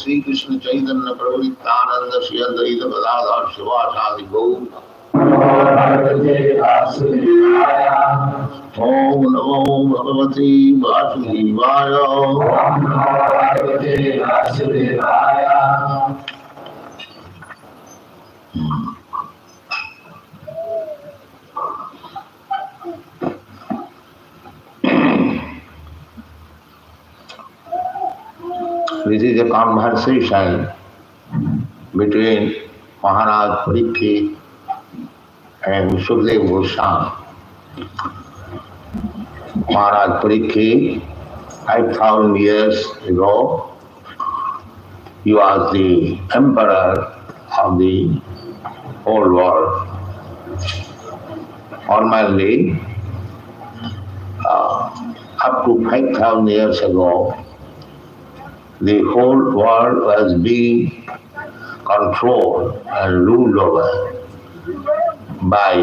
Sri Krishna Chaitanya Prabhu Nityananda Shri Advaita Gadadhar Shivasadi Gaur Om Namo Bhagavate Vasudevaya This is a conversation between Maharaj Parikshit and Sukadeva Goswami. Maharaj Parikshit, 5,000 years ago, he was the emperor of the whole world. Normally, up to 5,000 years ago, the whole world was being controlled and ruled over by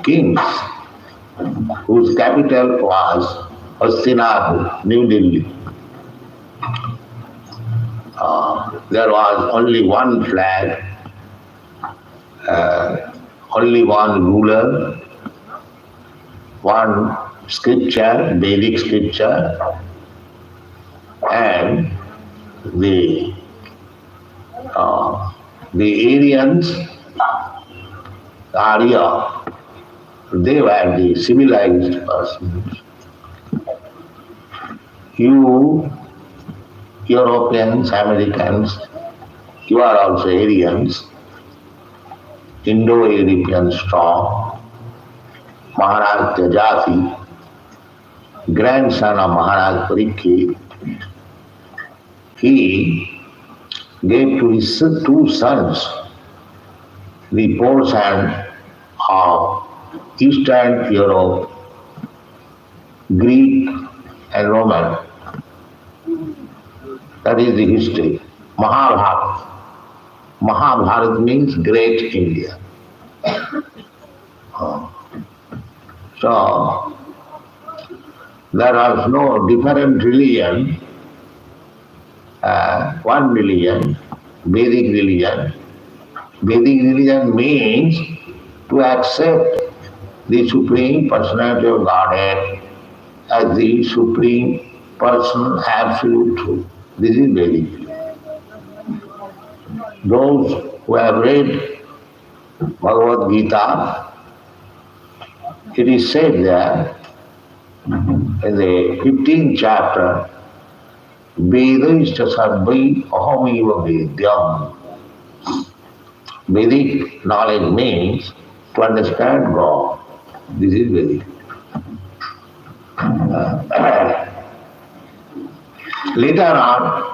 kings whose capital was Hastinapur, New Delhi. There was only one flag, only one ruler, one scripture, Vedic scripture, and the Aryans, Arya, they were the civilized persons. You Europeans, Americans, you are also Aryans, Indo-European stock, Maharaj Tejasi, grandson of Maharaj Parikshit, he gave to his two sons the portion of Eastern Europe, Greek and Roman. That is the history. Mahabharata. Mahabharata means great India. So, there was no different religion, one religion, Vedic religion. Vedic religion means to accept the Supreme Personality of Godhead as the Supreme Person, Absolute Truth. This is Vedic. Those who have read Bhagavad Gita, it is said there in the 15th chapter, Vedaishta sarvai ahamiva vedyam. Vedic knowledge means to understand God. This is Vedic. Later on,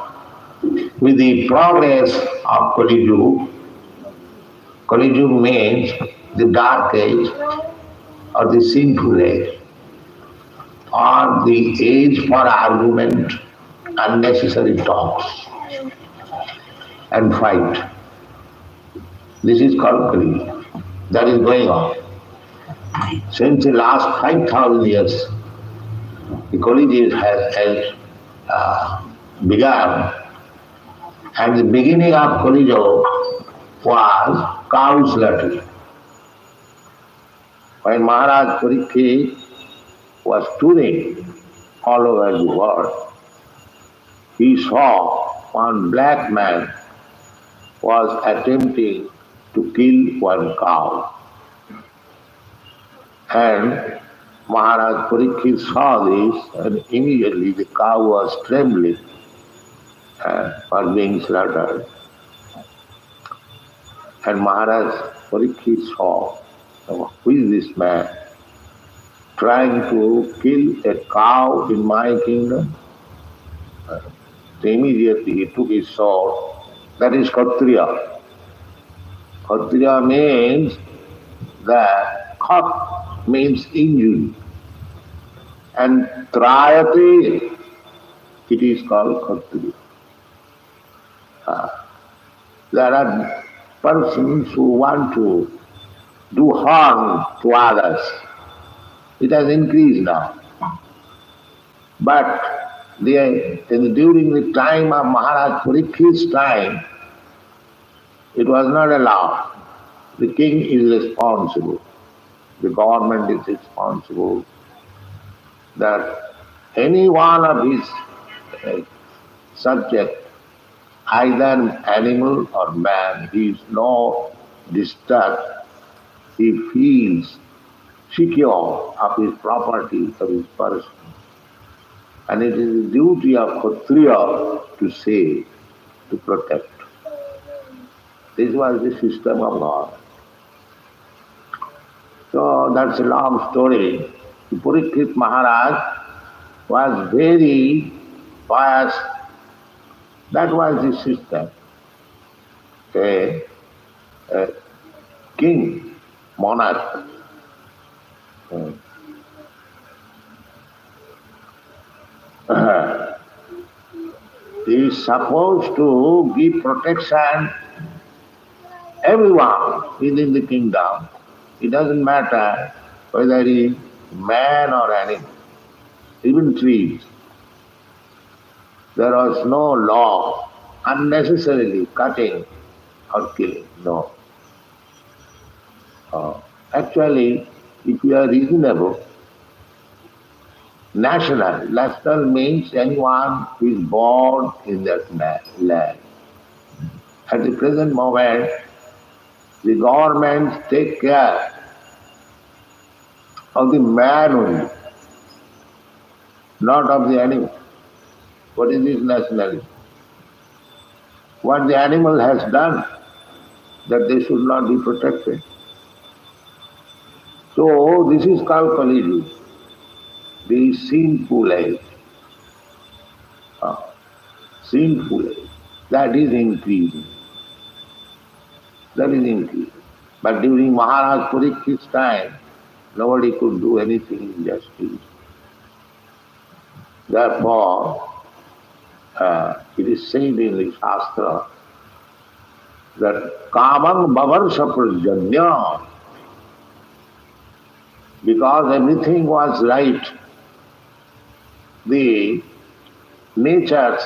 with the progress of Kali Yuga, Kali Yuga means the dark age or the sinful age or the age for argument, unnecessary talks and fight. This is called Kali Yuga. That is going on. Since the last 5,000 years, the Kali Yuga has begun, and the beginning of Kali Yuga was cow slaughtering. When Maharaj Parikshit was touring all over the world, he saw one black man was attempting to kill one cow. And Maharaj Parikshit saw this, and immediately the cow was trembling for being slaughtered. And Maharaj Parikshit saw, who is this man trying to kill a cow in my kingdom? So immediately he took his sword. That is Kshatriya. Kshatriya means that Khat means injury. And Trayate, it is called Kshatriya. There are persons who want to do harm to others. It has increased now. But during the time of Maharaj Parikshit's time, it was not allowed. The king is responsible. The government is responsible that any one of his subjects, either animal or man, he is not disturbed. He feels secure of his property, of his person. And it is the duty of Kshatriya to save, to protect. This was the system of God. So that's a long story. Parikshit Maharaj was very pious. That was the system. A king, monarch, is supposed to give protection everyone within the kingdom. It doesn't matter whether he is man or animal, even trees. There was no law unnecessarily cutting or killing, no. Actually, if you are reasonable, national means anyone who is born in that land. At the present moment, the government take care of the man only, not of the animal. What is this nationalism? What the animal has done, that they should not be protected. So this is called Kali Yuga, the sinful age. Sinful age. That is increasing. That is increasing. But during Maharaj Parikshit's time, nobody could do anything in justice. Therefore, it is said in the Shastra that Kamam Bavarsha Prajanya, because everything was right, the nature's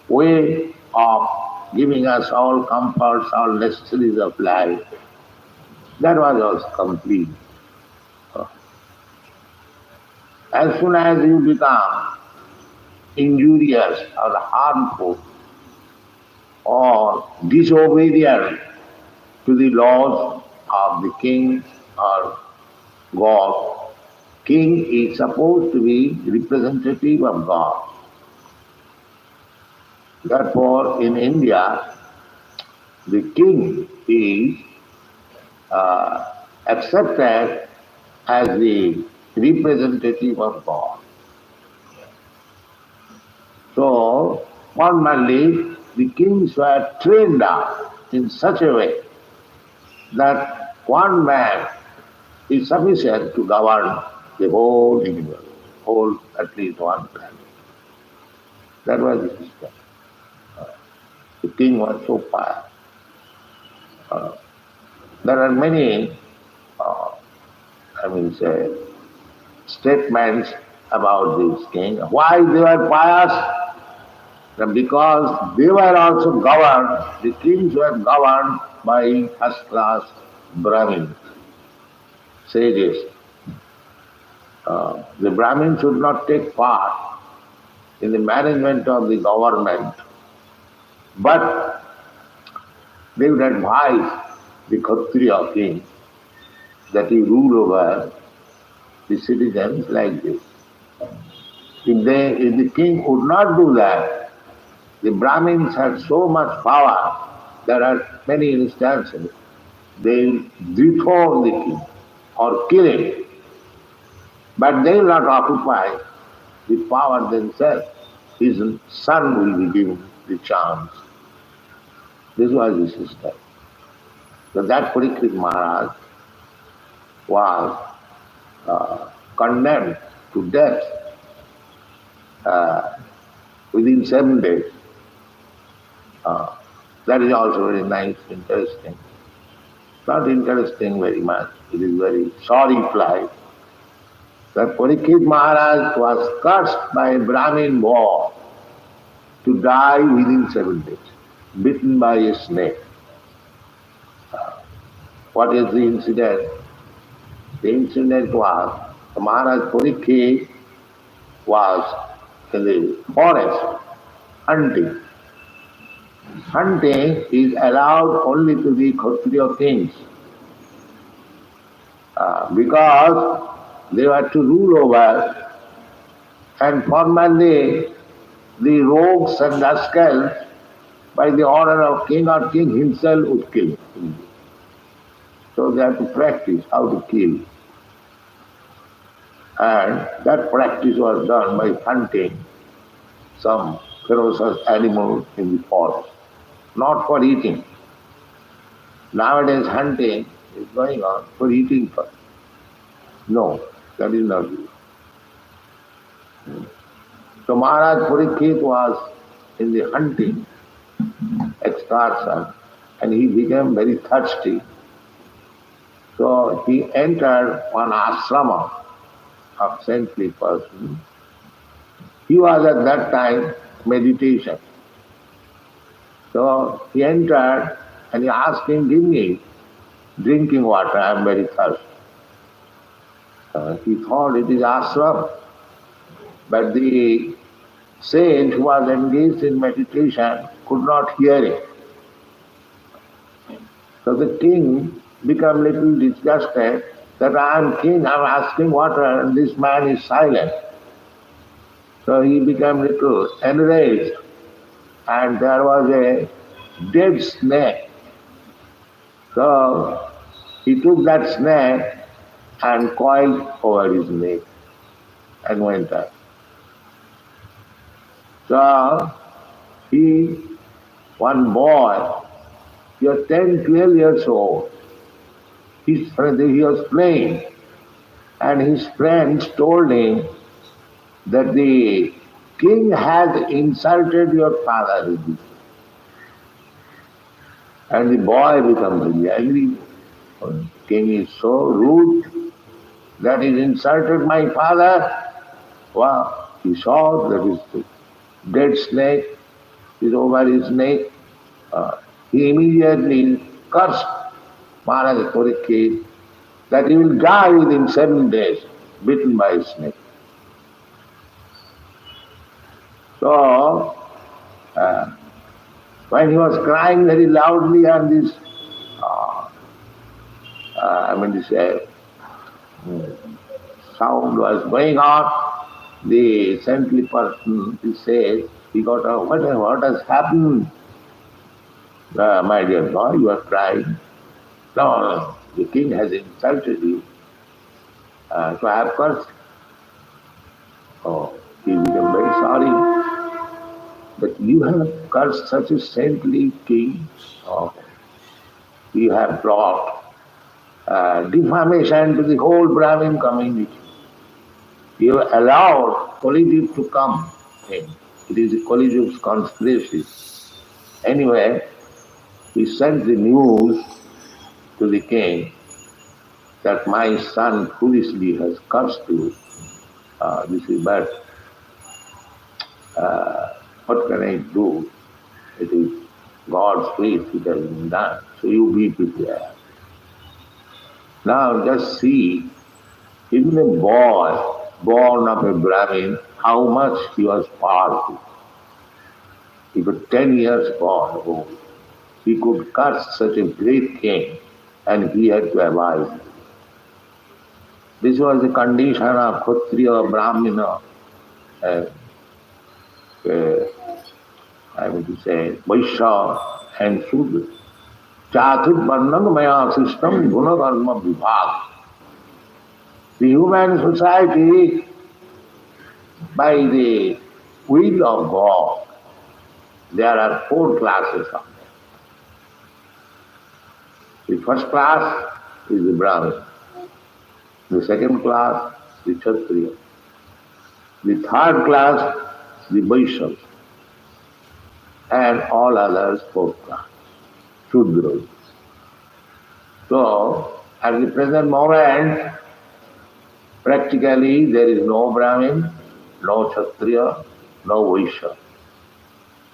way of giving us all comforts, all necessaries of life, that was also complete. As soon as you become injurious or harmful or disobedient to the laws of the king or God, king is supposed to be representative of God. Therefore, in India, the king is accepted as the representative of God. So, formerly, the kings were trained up in such a way that one man is sufficient to govern the whole universe, whole at least one planet. That was the system. The king was so powerful. There are many, say, statements about this king. Why they were pious? Because they were also governed, the kings were governed by first-class Brahmins, sages. The Brahmins should not take part in the management of the government, but they would advise the Kshatriya king that he rule over the citizens like this. If the king would not do that, the Brahmins had so much power, there are many instances, they will dethrone the king or kill him, but they will not occupy the power themselves. His son will be given the chance. This was the system. So that Parikshit Maharaj was condemned to death within 7 days. That is also very nice, interesting. Not interesting very much. It is very sorry plight. That Parikshit Maharaj was cursed by a Brahmin boy to die within 7 days, bitten by a snake. What is the incident? The incident was the Maharaj Parikshit was in the forest hunting. Hunting is allowed only to the Kshatriya kings because they were to rule over, and formerly the rogues and rascals by the order of king or king himself would kill. So they have to practice how to kill. And that practice was done by hunting some ferocious animal in the forest, not for eating. Nowadays hunting is going on for eating first. No, that is not it. So Maharaj Parikshit was in the hunting excursion and he became very thirsty. So he entered one ashrama of saintly person. He was at that time meditation. So he entered and he asked him, give me drinking water, I am very thirsty. He thought it is ashram, but the saint who was engaged in meditation could not hear it. So the king became little disgusted that I am king, I am asking water and this man is silent. So he became little enraged and there was a dead snake. So he took that snake and coiled over his neck and went out. So he One boy, he was 10, 12 years old. His friend, he was playing, and his friends told him that the king has insulted your father. And the boy becomes very angry. The king is so rude that he insulted my father. Wow, he saw that his dead snake is over his neck. He immediately cursed Maharaj Parikshit that he will die within 7 days, bitten by a snake. So, when he was crying very loudly and this, this sound was going on, the saintly person, he says, he got a, what has happened? My dear boy, you are crying. No, the king has insulted you. So I have cursed. Oh, he became very sorry. But you have cursed such a saintly king. Oh, you have brought defamation to the whole Brahmin community. You have allowed Kali to come in. It is the Kali conspiracy. Anyway, he sent the news to the king that my son foolishly has cursed you. This is bad. What can I do? It is God's will, it has been done. So you be prepared. Now just see, even a boy born of a Brahmin, how much he was powerful. He was 10 years old. He could curse such a great king, and he had to avoid. This was the condition of Kshatriya, Brahmana, I mean to say, Vaishya and Sudra. Chathut Varnam Maya System Gunakarma Vibhag. The human society, by the will of God, there are 4 classes of them. The first class is the Brahmin. The second class, the Kshatriya. The third class, the Vaishyas. And all others 4th class, Shudras. So, at the present moment, practically there is no Brahmin, no Kshatriya, no Vaishya.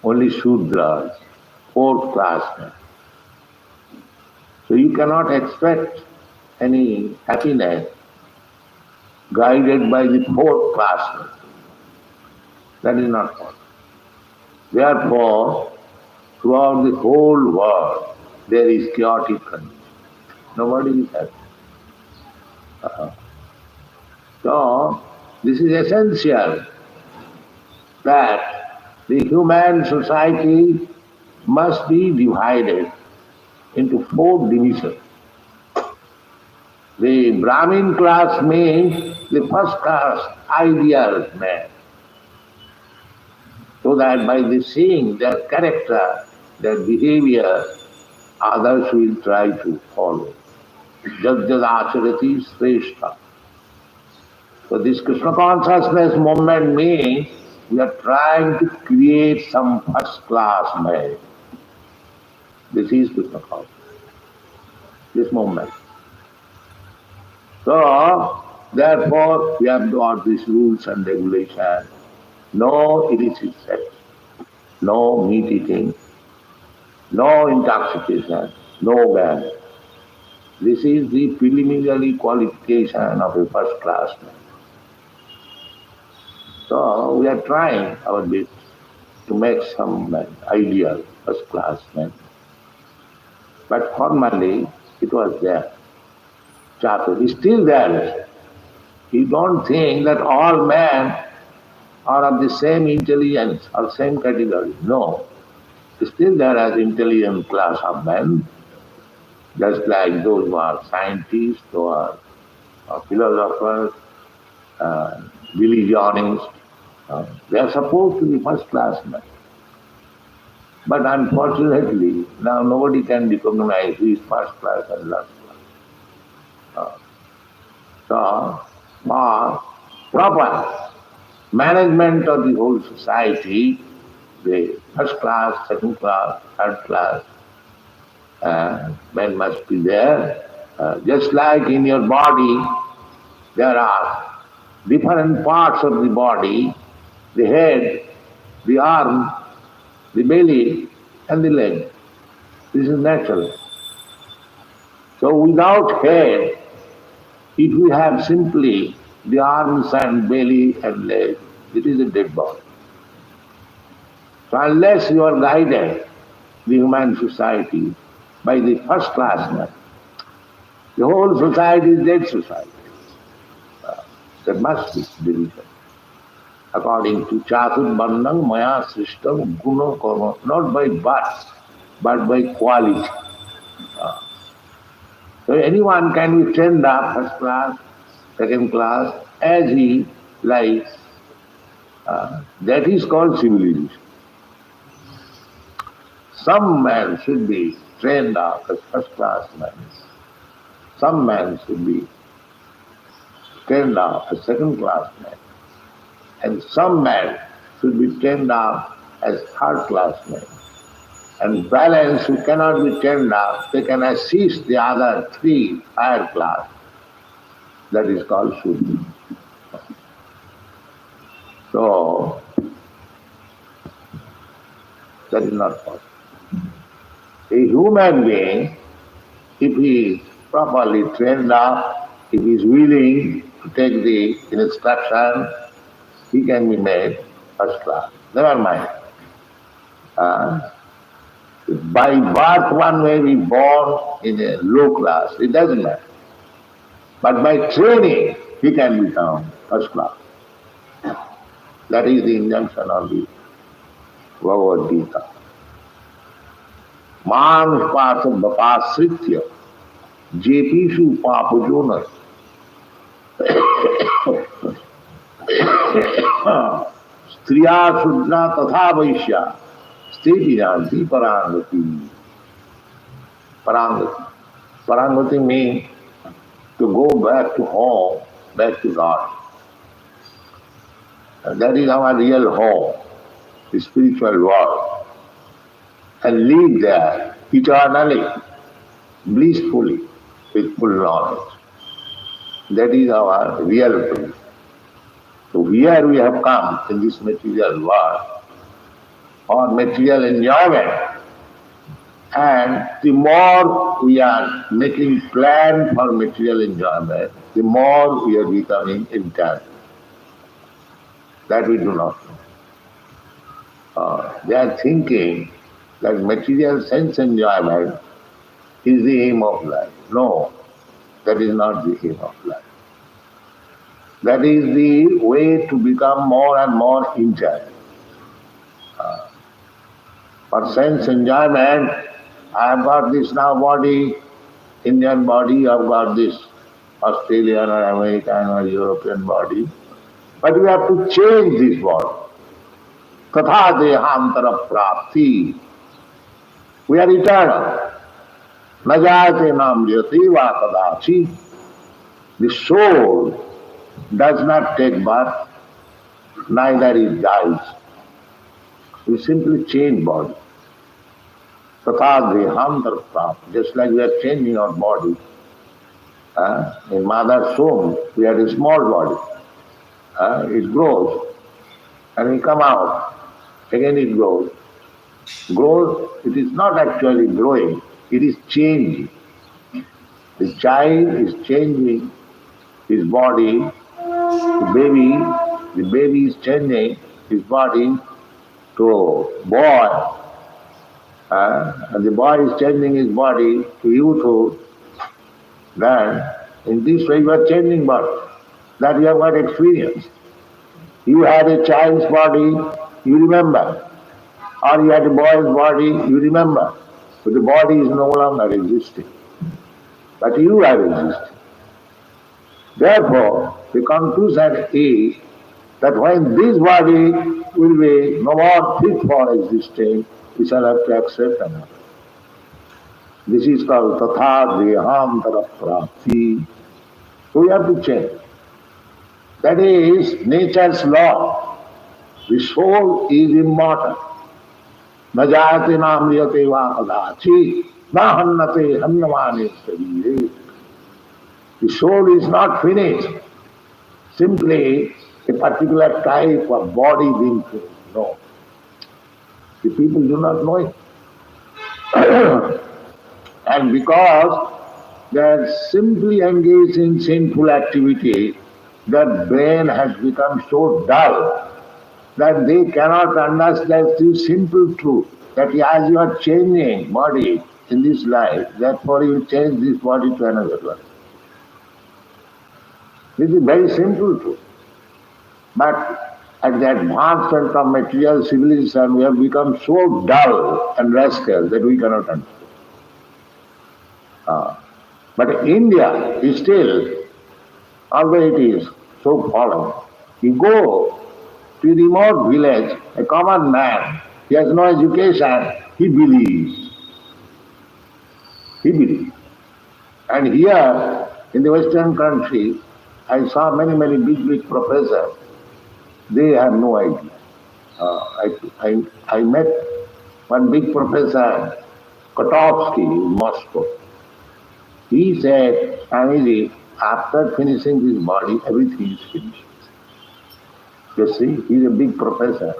Only Shudras, 4th class men. So you cannot expect any happiness guided by the 4th class men. That is not possible. Therefore, throughout the whole world, there is chaotic condition. Nobody is happy. So, this is essential that the human society must be divided into 4 divisions. The Brahmin class means the first class ideal man, so that by the seeing their character, their behavior, others will try to follow. Jad jad acharati sreshta. So this Krishna consciousness movement means we are trying to create some first class man. This is Krishna consciousness, this movement. So, therefore, we have got these rules and regulations. No illicit sex, no meat eating, no intoxication, no marriage. This is the preliminary qualification of a first class man. So we are trying our best to make some ideal first class man. But formally it was there. Chatur is still there. You don't think that all men are of the same intelligence or same category. No. Still there are intelligent class of men, just like those who are scientists, who are philosophers, religionists. They are supposed to be first class men. But unfortunately, now nobody can recognize who is first class and last class. So, for proper management of the whole society, the first class, second class, third class, men must be there. Just like in your body, there are different parts of the body, the head, the arm, the belly, and the leg. This is natural. So without head, if we have simply the arms and belly and leg, it is a dead body. So unless you are guided, the human society, by the first class man, the whole society is dead society. There must be division. According to Chatur Bandham Maya Srishtam Guna Karma, not by birth, but by quality. So anyone can be trained up first class, second class, as he likes. That is called civilization. Some man should be trained up as first class man. Some man should be trained up as second class man. And some man should be trained up as third class man. And balance who cannot be trained up, they can assist the other three higher class. That is called Shuddha. So, that is not possible. A human being, if he is properly trained up, if he is willing to take the instruction, he can be made first class. Never mind. By birth one may be born in a low class, it doesn't matter. But by training, he can become first class. That is the injunction of the Bhagavad Gita. Manus pasa bapasritya jepishu papajonas striya shudra tatha vaishya steti janti parangati. Parangati. Parangati means to go back to home, back to God. And that is our real home, the spiritual world. And live there eternally, blissfully, with full knowledge. That is our real place. So here we have come in this material world for material enjoyment. And the more we are making plan for material enjoyment, the more we are becoming intense. That we do not know. They are thinking that material sense enjoyment is the aim of life. No, that is not the aim of life. That is the way to become more and more intense. For sense enjoyment, I have got this now body, Indian body, I have got this Australian or American or European body. But we have to change this body. Tatha dehantara prapti. We are eternal. Najayate nam jyati va tadachi. The soul does not take birth, neither it dies. We simply change body. Tatha dehantara prapti. Just like we are changing our body. In mother's womb, we had a small body. It grows and we come out. Again it grows. Grows, it is not actually growing, it is changing. The child is changing his body, the baby is changing his body to boy, and the boy is changing his body to youthhood. Then, in this way you are changing body. That you have got experience. You had a child's body, you remember. Or you had a boy's body, you remember. But the body is no longer existing. But you are existing. Therefore, the conclusion is that when this body will be no more fit for existing, we shall have to accept another. This is called tatha dehantara prapti. So we have to change. That is nature's law. The soul is immortal. Na jayate na amriyate va kadachi, na hannate hannamane sharire. The soul is not finished. Simply a particular type of body being finished. No. The people do not know it. And because they are simply engaged in sinful activity, their brain has become so dull that they cannot understand this simple truth that as you are changing body in this life, therefore you change this body to another one. This is very simple truth. But at the advancement of material civilization, we have become so dull and rascal that we cannot understand. But India is still, although it is so fallen, you go to a remote village, a common man, he has no education, he believes. He believes. And here in the Western country, I saw many big professors. They have no idea. I met one big professor, Kotovsky, in Moscow. He said, Swamiji, after finishing this body, everything is finished. You see, he is a big professor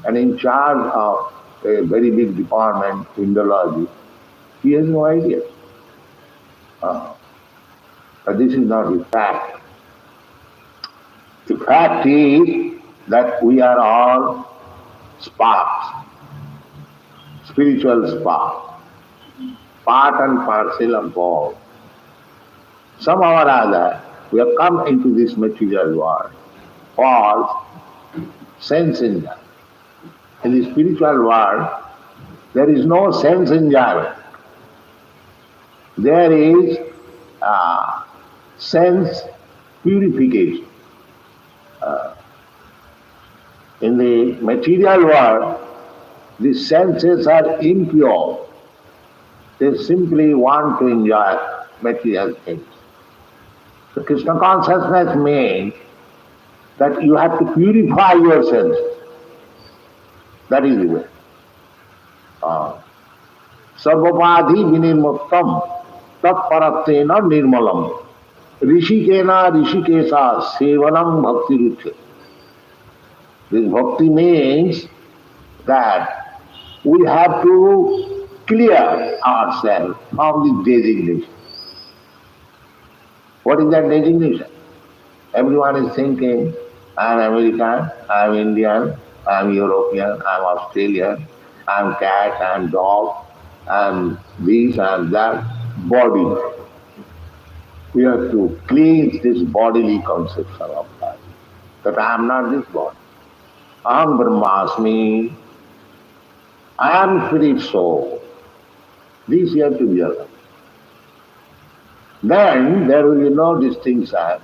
and in charge of a very big department, Indology. He has no idea. But this is not the fact. The fact is that we are all sparks, spiritual sparks, part and parcel of God. Somehow or other, we have come into this material world for sense enjoyment. In the spiritual world, there is no sense enjoyment. There is sense purification. In the material world, the senses are impure. They simply want to enjoy material things. So Krishna consciousness means that you have to purify your senses. That is the way. Sarvapadhi vinirmuktam tat parattena nirmalam rishikena rishikesa sevanam bhakti ruche. This bhakti means that we have to clear ourselves from the designation. What is that designation? Everyone is thinking, I am American, I am Indian, I am European, I am Australian, I am cat, I am dog, I am this, I am that. Body. We have to cleanse this bodily conception of life. That I am not this body. Aham Brahmasmi. I am spirit soul. This you have to realize. Then there will be no distinction.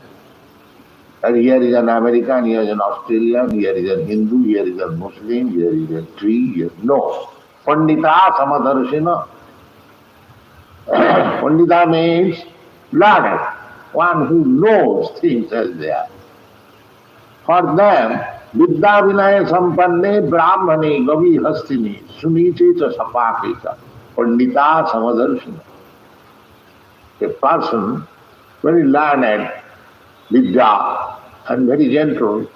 And here is an American, here is an Australian, here is a Hindu, here is a Muslim, here is a tree, here. No. Pandita Samadarshina. Pandita means learned, one who knows things as they are. For them, Vidya Vinaya Sampanne Brahmane Gavi Hastini Suniche cha Sapaketa Pandita Samadarshina. A person very learned, Vidya, and very gentle.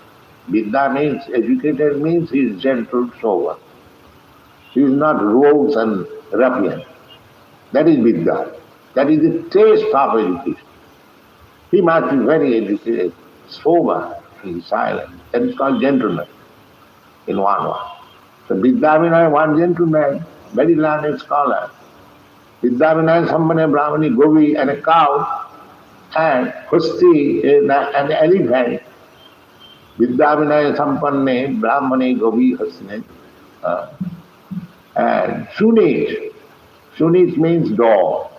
Vidya means educated, means he is gentle, sober. He is not rogues and ruffian. That is Vidya. That is the taste of education. He must be very educated, sober, and silent. That is called gentleman in one word. So Vidya Vinaya, one gentleman, very learned scholar. Vidya Vinaya Sampane Brahmani Govi and a cow and Husti an elephant. Vidya Vinaya Sampanne Brahmane Govi Hasne and Sunit. Sunit means dog.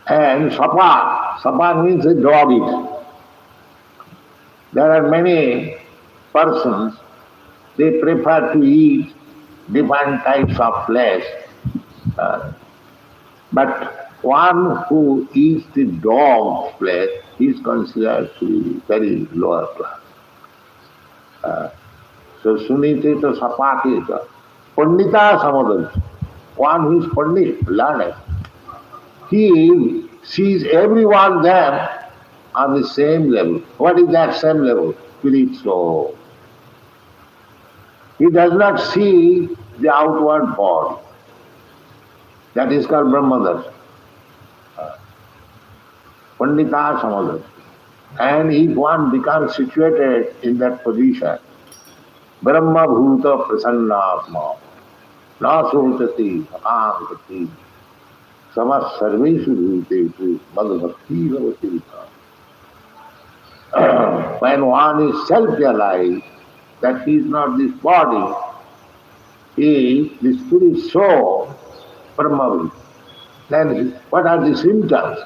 And Sapa. Sapa means a dog eater. There are many persons, they prefer to eat different types of flesh. Uh, but one who eats the dog flesh is considered to be very lower class. So Suniteta Sapaketa, Pandita Samadhan, one who is Pandit, learned, he sees everyone there on the same level. What is that same level? Spirit soul. He does not see the outward body. That is called Brahmadarshi. Pandita Samadhan. And if one becomes situated in that position, Brahma Bhuta Prasannatma, Na Sotati, Akankati, Samas Sarveshu Bhutetu, Madhbhakti Bhavati. When one is self-realized that he is not this body, he is the spirit soul, Brahma. Then what are the symptoms?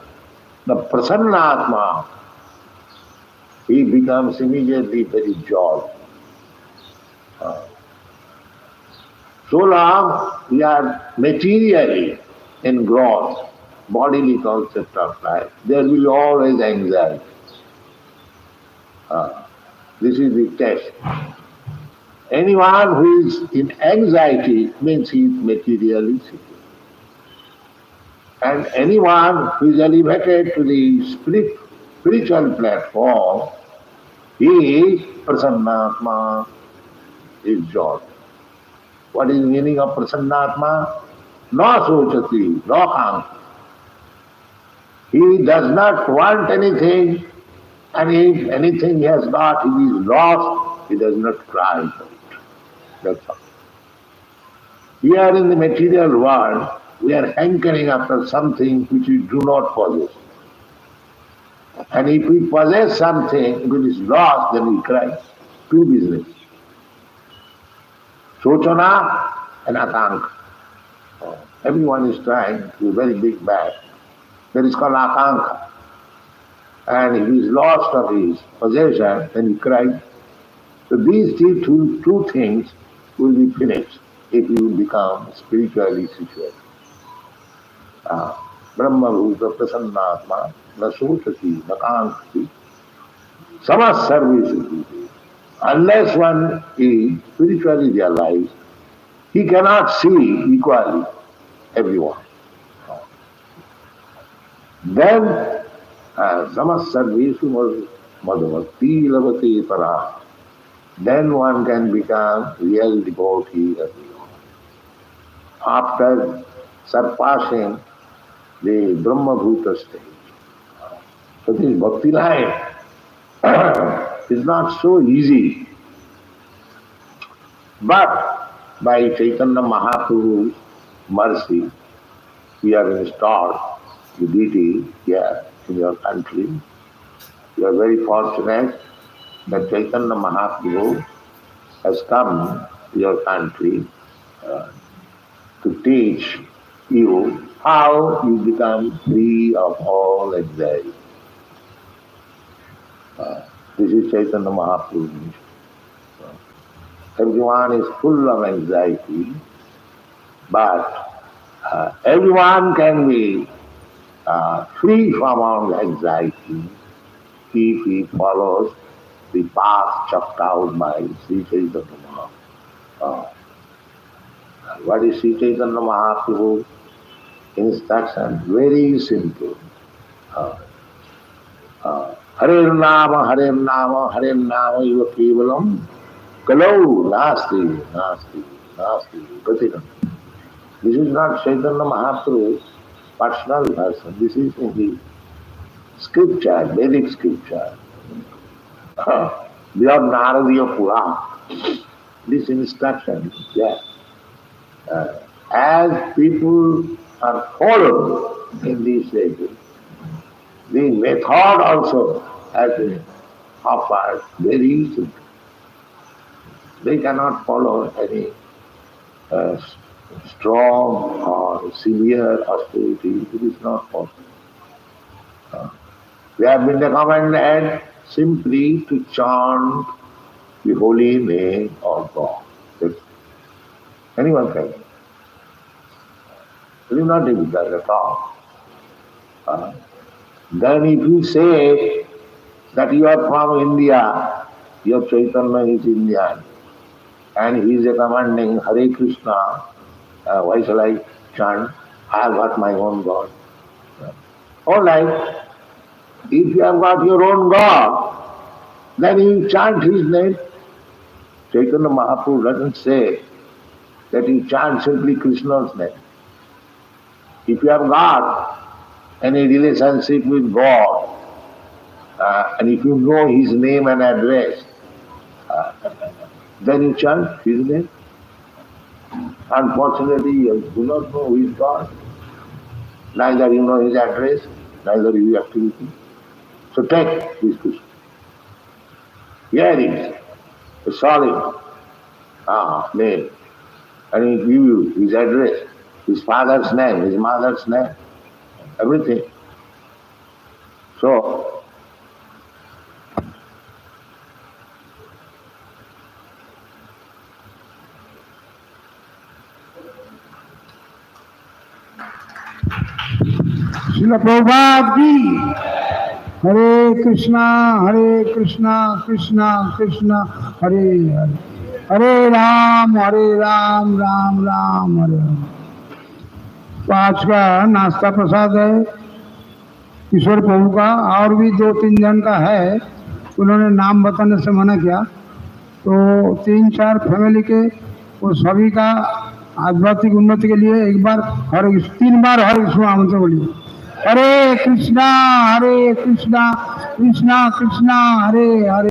The Prasannatma, he becomes immediately very joyful. So long we are materially engrossed, bodily concept of life, there will always anxiety. This is the test. Anyone who is in anxiety means he is materially secure. And anyone who is elevated to the spiritual platform, he is Prasannatma, is joy. What is the meaning of Prasannatma? No sochati, no kankha. He does not want anything, and if anything he has got, he is lost, he does not cry for it. That's all. Here in the material world, we are hankering after something which we do not possess. And if we possess something, if it is lost, then we cry. Two business. Sochana and akanka. Everyone is trying to do a very big bag. That is called akanka. And if he is lost of his possession, then he cries. So these two things will be finished if you become spiritually situated. Brahma Bhuta Prasannatma, na sochati, na kankati, samas sarveshu. Unless one is spiritually realized, he cannot see equally everyone. Then, samas sarveshu madhavakti lavati para. Then one can become real devotee everyone. After surpassing the Brahma Bhuta stage. So this bhakti life is not so easy. But by Chaitanya Mahaprabhu's mercy, we are installed, the deity, here in your country. You are very fortunate that Chaitanya Mahaprabhu has come to your country to teach you how you become free of all anxiety. This is Chaitanya Mahaprabhu's mission. Everyone is full of anxiety, but everyone can be free from all anxiety if he follows the path chalked out by Sri Chaitanya Mahaprabhu. What is Sri Chaitanya Mahaprabhu's instruction? Very simple. Hare Nama, Hare Nama, Hare Nama, Iva Kevalam, Kalau, Nasti, Nasti, Nasti, Gatinam. This is not Chaitanya Mahaprabhu's personal version. This is in the scripture, Vedic scripture. Beyond Naradiya Purana. This instruction is there. As people are followed in these ages, the method also has been offered very simple. They cannot follow any strong or severe austerity. It is not possible. We have been recommended simply to chant the holy name of God. Anyone can. It is not difficult at all. Then if you say that you are from India, your Chaitanya is Indian, and he is commanding Hare Krishna, why shall I chant? I have got my own God. All right, if you have got your own God, then you chant his name. Chaitanya Mahaprabhu doesn't say that you chant simply Krishna's name. If you have got any relationship with God, and if you know his name and address, then you chant his name. Unfortunately, you do not know who is God. Neither you know his address, neither his activity. So take his Krishna. Here it is, a solid name. And he give you his address, his father's name, his mother's name, everything. So, Srila Prabhupada की हरे कृष्णा कृष्णा कृष्णा हरे हरे हरे राम राम राम हरे हरे। तो आज का नाश्ता प्रसाद है ईश्वर प्रभु का, और भी 2-3 जन का है, उन्होंने नाम बताने से मना किया। तो 3-4 फैमिली के वो सभी का आध्यात्मिक उन्नति के लिए एक बार 3 बार हरे कृष्ण आमंत्रण बोलिए। हरे कृष्णा कृष्णा कृष्णा हरे हरे।